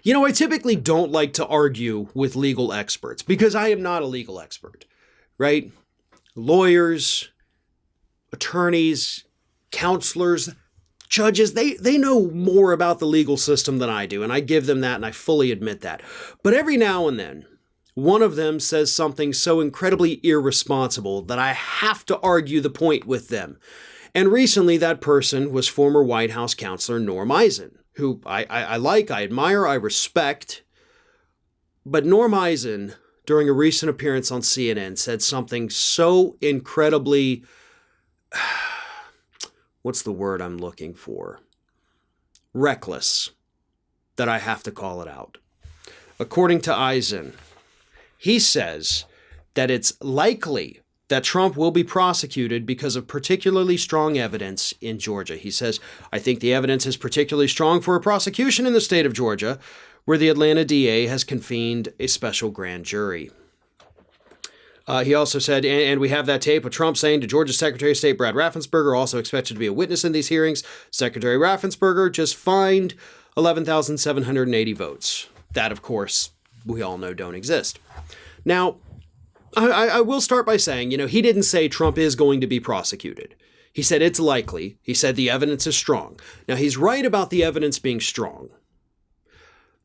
I typically don't like to argue with legal experts because I am not a legal expert, right? Lawyers, attorneys, counselors, judges, they know more about the legal system than I do, and I give them that, and I fully admit that. But every now and then, one of them says something so incredibly irresponsible that I have to argue the point with them. And recently, that person was former White House counselor Norm Eisen, who I like, I admire, I respect. But Norm Eisen, during a recent appearance on CNN, said something so incredibly... what's the word I'm looking for? Reckless, that I have to call it out. According to Eisen, he says that it's likely that Trump will be prosecuted because of particularly strong evidence in Georgia. He says, I think the evidence is particularly strong for a prosecution in the state of Georgia, where the Atlanta DA has convened a special grand jury. He also said, and we have that tape of Trump saying to Georgia Secretary of State Brad Raffensperger, also expected to be a witness in these hearings, Secretary Raffensperger just fined 11,780 votes. That, of course, we all know don't exist. Now, I will start by saying, he didn't say Trump is going to be prosecuted. He said it's likely. He said the evidence is strong. Now, he's right about the evidence being strong.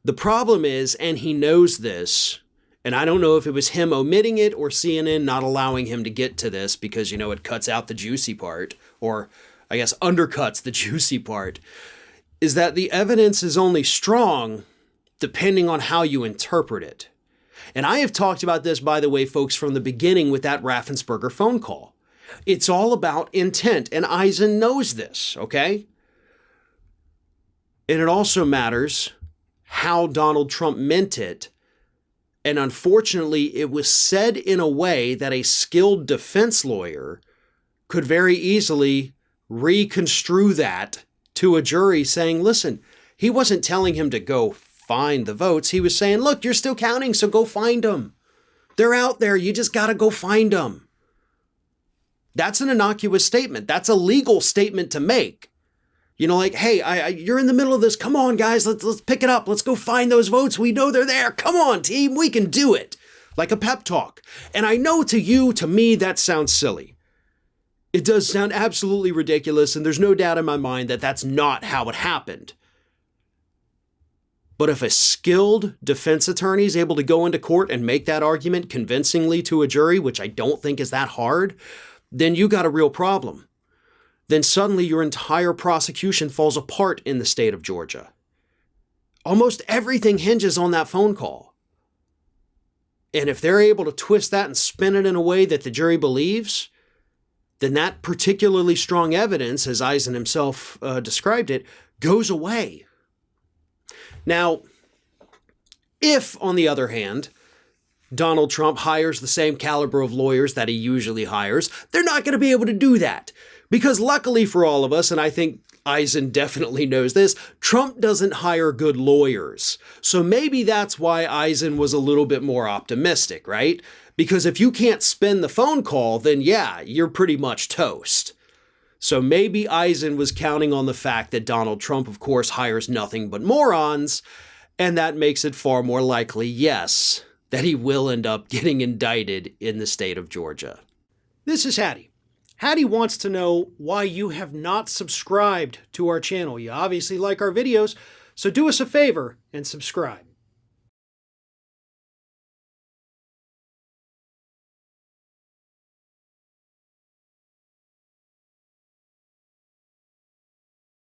The problem is, and he knows this, and I don't know if it was him omitting it or CNN not allowing him to get to this because, it cuts out the juicy part, or I guess undercuts the juicy part, is that the evidence is only strong depending on how you interpret it. And I have talked about this, by the way, folks, from the beginning with that Raffensperger phone call. It's all about intent, and Eisen knows this, okay? And it also matters how Donald Trump meant it. And unfortunately, it was said in a way that a skilled defense lawyer could very easily reconstrue that to a jury saying, listen, he wasn't telling him to go find the votes. He was saying, look, you're still counting, so go find them. They're out there. You just got to go find them. That's an innocuous statement. That's a legal statement to make. Like, hey, you're in the middle of this. Come on, guys, let's pick it up. Let's go find those votes. We know they're there. Come on, team. We can do it. Like a pep talk. And I know to me, that sounds silly. It does sound absolutely ridiculous, and there's no doubt in my mind that that's not how it happened. But if a skilled defense attorney is able to go into court and make that argument convincingly to a jury, which I don't think is that hard, then you got a real problem. Then suddenly your entire prosecution falls apart in the state of Georgia. Almost everything hinges on that phone call. And if they're able to twist that and spin it in a way that the jury believes, then that particularly strong evidence, as Eisen himself described it, goes away. Now, if, on the other hand, Donald Trump hires the same caliber of lawyers that he usually hires, they're not going to be able to do that. Because luckily for all of us, and I think Eisen definitely knows this, Trump doesn't hire good lawyers. So maybe that's why Eisen was a little bit more optimistic, right? Because if you can't spin the phone call, then yeah, you're pretty much toast. So maybe Eisen was counting on the fact that Donald Trump, of course, hires nothing but morons, and that makes it far more likely, yes, that he will end up getting indicted in the state of Georgia. This is Hattie. Hattie wants to know why you have not subscribed to our channel. You obviously like our videos, so do us a favor and subscribe.